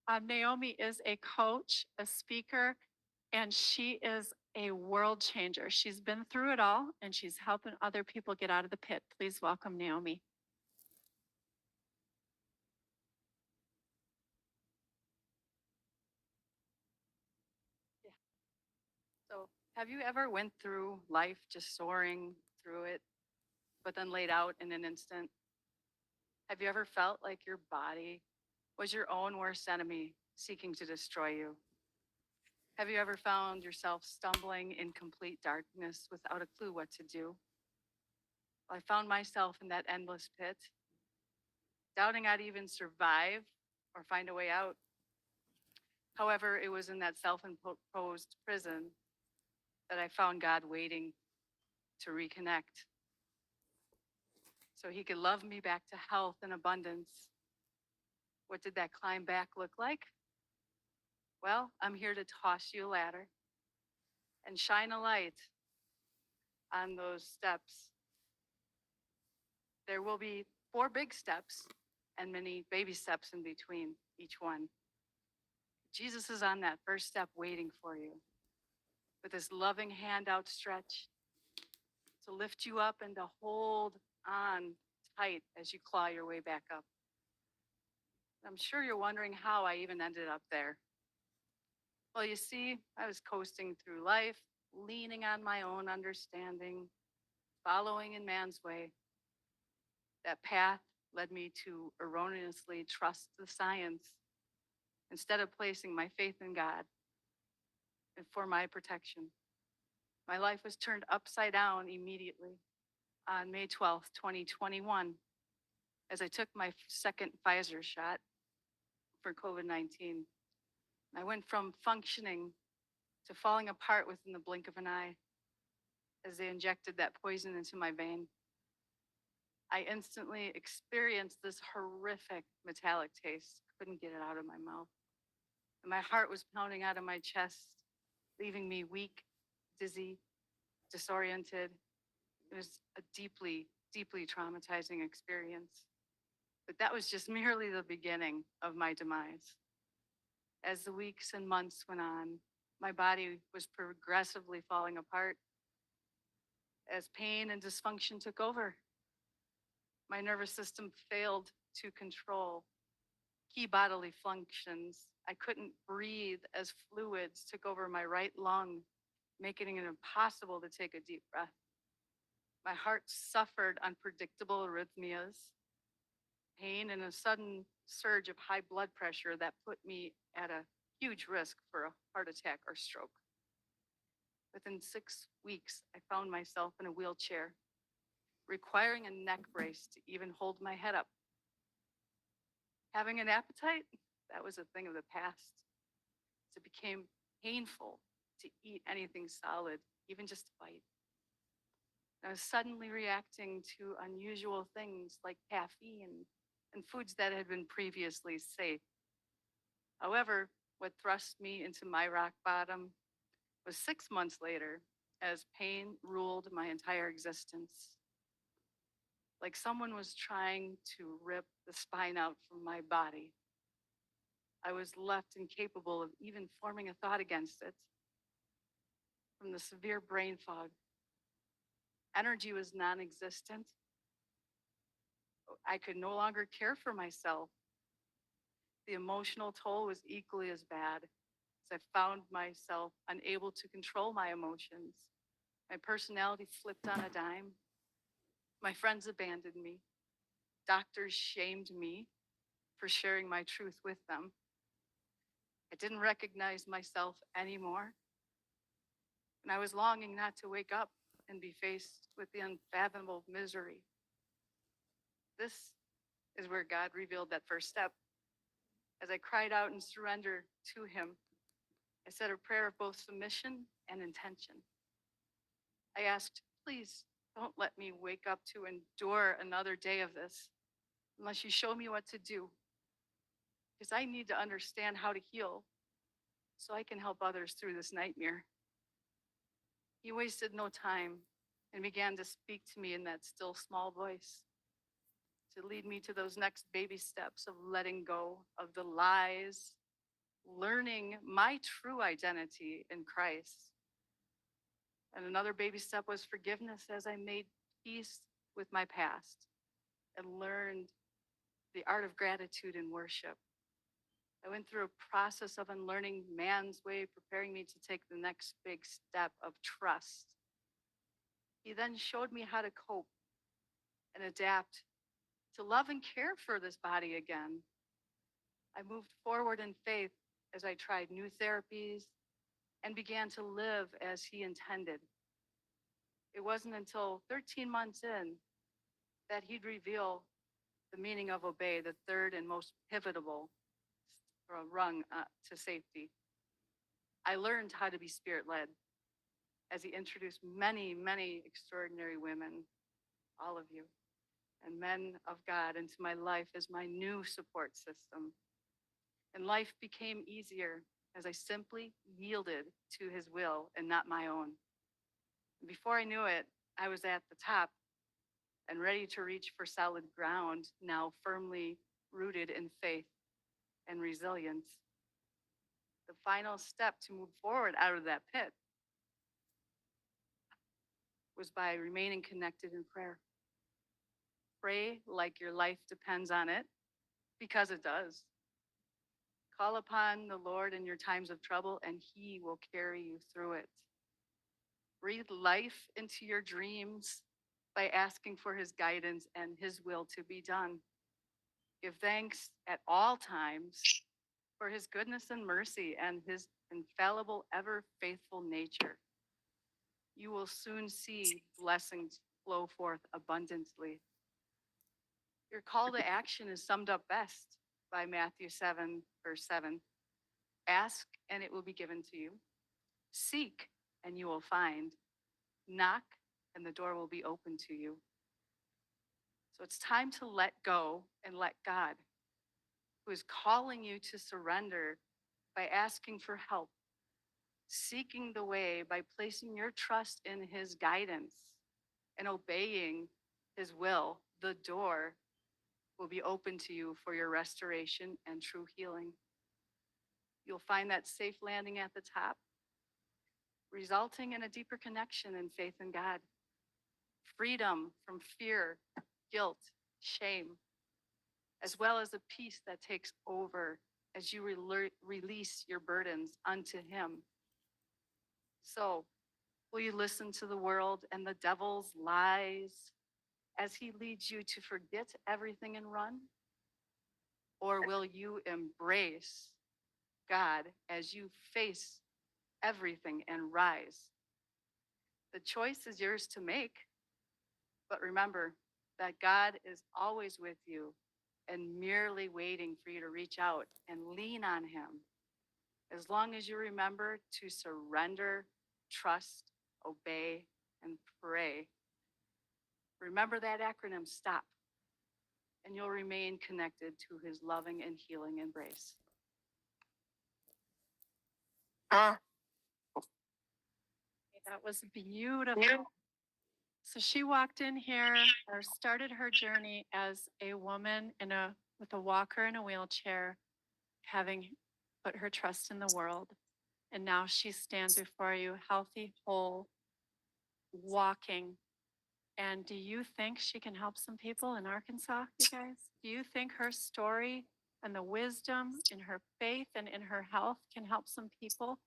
Naomi is a coach, a speaker, and she is a world changer. She's been through it all and she's helping other people get out of the pit. Please welcome Naomi. Yeah. So, have you ever went through life just soaring through it, but then laid out in an instant? Have you ever felt like your body was your own worst enemy seeking to destroy you? Have you ever found yourself stumbling in complete darkness without a clue what to do? Well, I found myself in that endless pit, doubting I'd even survive or find a way out. However, it was in that self imposed prison that I found God waiting to reconnect so he could love me back to health and abundance. What did that climb back look like? Well, I'm here to toss you a ladder and shine a light on those steps. There will be 4 big steps and many baby steps in between each one. Jesus is on that first step waiting for you with his loving hand outstretched to lift you up and to hold on tight as you claw your way back up. I'm sure you're wondering how I even ended up there. Well, you see, I was coasting through life, leaning on my own understanding, following in man's way. That path led me to erroneously trust the science instead of placing my faith in God and for my protection. My life was turned upside down immediately on May 12th, 2021, as I took my second Pfizer shot for COVID-19. I went from functioning to falling apart within the blink of an eye as they injected that poison into my vein. I instantly experienced this horrific metallic taste, couldn't get it out of my mouth. And my heart was pounding out of my chest, leaving me weak, dizzy, disoriented. It was a deeply, deeply traumatizing experience. But that was just merely the beginning of my demise. As the weeks and months went on, my body was progressively falling apart as pain and dysfunction took over. My nervous system failed to control key bodily functions. I couldn't breathe as fluids took over my right lung, making it impossible to take a deep breath. My heart suffered unpredictable arrhythmias, pain, and a sudden surge of high blood pressure that put me at a huge risk for a heart attack or stroke. Within 6 weeks, I found myself in a wheelchair, requiring a neck brace to even hold my head up. Having an appetite, that was a thing of the past. It became painful to eat anything solid, even just a bite. I was suddenly reacting to unusual things like caffeine and foods that had been previously safe. However, what thrust me into my rock bottom was 6 months later, as pain ruled my entire existence. Like someone was trying to rip the spine out from my body. I was left incapable of even forming a thought against it. From the severe brain fog, energy was non existent. I could no longer care for myself. The emotional toll was equally as bad, as I found myself unable to control my emotions. My personality flipped on a dime. My friends abandoned me. Doctors shamed me for sharing my truth with them. I didn't recognize myself anymore. And I was longing not to wake up and be faced with the unfathomable misery. This is where God revealed that first step. As I cried out in surrender to him, I said a prayer of both submission and intention. I asked, please don't let me wake up to endure another day of this unless you show me what to do. Because I need to understand how to heal so I can help others through this nightmare. He wasted no time and began to speak to me in that still small voice to lead me to those next baby steps of letting go of the lies learning my true identity in Christ. And another baby step was forgiveness as I made peace with my past and learned the art of gratitude and worship. I went through a process of unlearning man's way, preparing me to take the next big step of trust. He then showed me how to cope and adapt to love and care for this body again. I moved forward in faith as I tried new therapies and began to live as he intended. It wasn't until 13 months in that he'd reveal the meaning of obey, the third and most pivotal rung to safety. I learned how to be spirit led as he introduced many, many extraordinary women, all of you, and men of God into my life as my new support system. And life became easier as I simply yielded to his will and not my own. Before I knew it, I was at the top and ready to reach for solid ground, now firmly rooted in faith and resilience. The final step to move forward out of that pit was by remaining connected in prayer. Pray like your life depends on it, because it does. Call upon the Lord in your times of trouble, and he will carry you through it. Breathe life into your dreams by asking for his guidance and his will to be done. Give thanks at all times for his goodness and mercy and his infallible, ever faithful nature. You will soon see blessings flow forth abundantly. Your call to action is summed up best by Matthew 7, verse 7. Ask, and it will be given to you. Seek, and you will find. Knock, and the door will be open to you. So it's time to let go and let God, who is calling you to surrender by asking for help, seeking the way by placing your trust in his guidance and obeying his will. The door will be open to you for your restoration and true healing. You'll find that safe landing at the top, resulting in a deeper connection and faith in God, freedom from fear, guilt, shame, as well as a peace that takes over as you release your burdens unto him. So, will you listen to the world and the devil's lies as he leads you to forget everything and run? Or will you embrace God as you face everything and rise? The choice is yours to make, but remember that God is always with you and merely waiting for you to reach out and lean on him. As long as you remember to surrender, trust, obey, and pray. Remember that acronym, STOP, and you'll remain connected to his loving and healing embrace. That was beautiful. So she walked in here or started her journey as a woman with a walker and a wheelchair, having put her trust in the world. And now she stands before you, healthy, whole, walking. And do you think she can help some people in Arkansas, you guys? Do you think her story and the wisdom in her faith and in her health can help some people?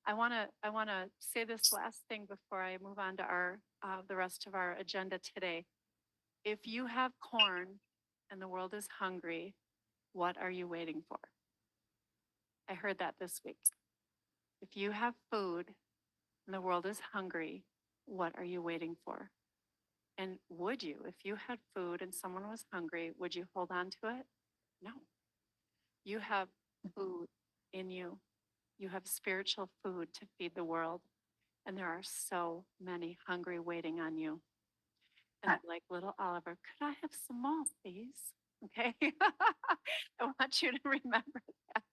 I want to say this last thing before I move on to the rest of our agenda today. If you have corn and the world is hungry, what are you waiting for? I heard that this week. If you have food and the world is hungry, what are you waiting for? And would you, if you had food and someone was hungry, would you hold on to it? No. You have food in you. You have spiritual food to feed the world. And there are so many hungry waiting on you. And like little Oliver, could I have some more, please? Okay. I want you to remember that.